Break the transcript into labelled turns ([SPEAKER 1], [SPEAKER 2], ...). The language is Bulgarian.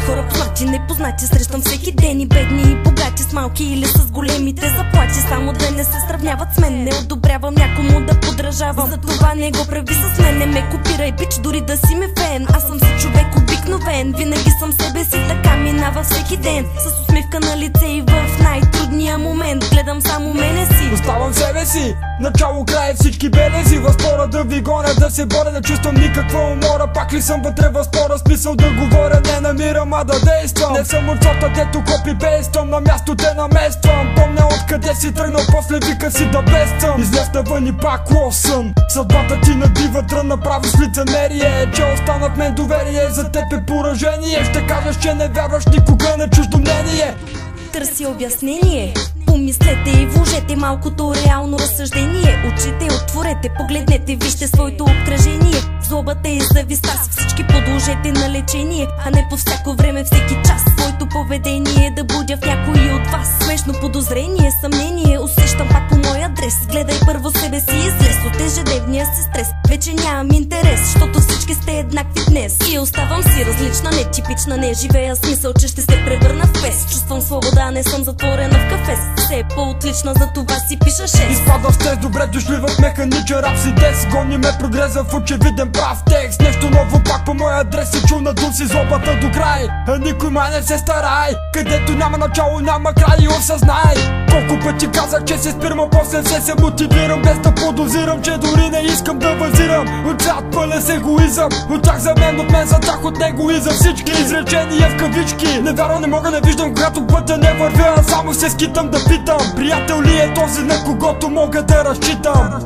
[SPEAKER 1] хора познати, непознати срещам всеки ден, и бедни и богати, с малки или с големите заплати. Само да не се сравняват с мен, не одобрявам някому да подражавам. Затова не го прави с мен, не ме копирай бич, дори да си ми фен. Аз съм си човек обикновен, винаги съм себе си, така минава всеки ден. С усмивка на лице и в най-трудния момент гледам само мене си.
[SPEAKER 2] Оставам себе си, начало, край, всички белези. В спора да ви гоня, да се боря, не чувствам никаква умора. Пак ли съм вътре в спора, смисъл да говоря, не намирам, а да действам. Не съм от сорта, дето копи-пействам, на място те намествам. Помня откъде си тръгнал, после вика си да бествам. Излез навън и пак лосън, съдбата ти набива трън, направо с лицемерие. Че остана в мен доверие, за теб е поражение. Ще кажеш, че не вярваш никога на чуждо мнение.
[SPEAKER 1] Търси обяснение, помислете и вложете малкото реално разсъждение. Очите отворете, погледнете, вижте своето обкръжение. Злобата и зависта с всички подложете на лечение, а не по всяко време, всеки час своето поведение да будя в някой от вас смешно подозрение, съмнение. Усещам пак по мой адрес, гледай първо себе си, излез от ежедневния си стрес. Вече нямам интерес, защото всички сте еднакви днес. И оставам си различна, нетипична, не живея смисъл, че ще се превърна в пес. Чувствам свобода, не съм затворена в кафе. Все е по-отлична, за това си пиша 6.
[SPEAKER 2] Изпадаш с тест, добре дошли в механичен рап си тест. Гони ме прогреза в очевиден прав текст. Нещо ново пак по моя адрес се чу, надул си злобата до край. А никой май не се старай, където няма начало, няма край, и осъзнай. Колко пъти казах, че се спирам, а после все се мотивирам, без да подозирам, че дори не искам да базирам. От цял пълен с егоизъм, от тях за мен, от мен за тях, от него и за всички изречения в кавички. Не вярвам, не мога, не виждам, когато пътя не вървя, само се скитам да питам: приятел ли е този, на когото мога да разчитам?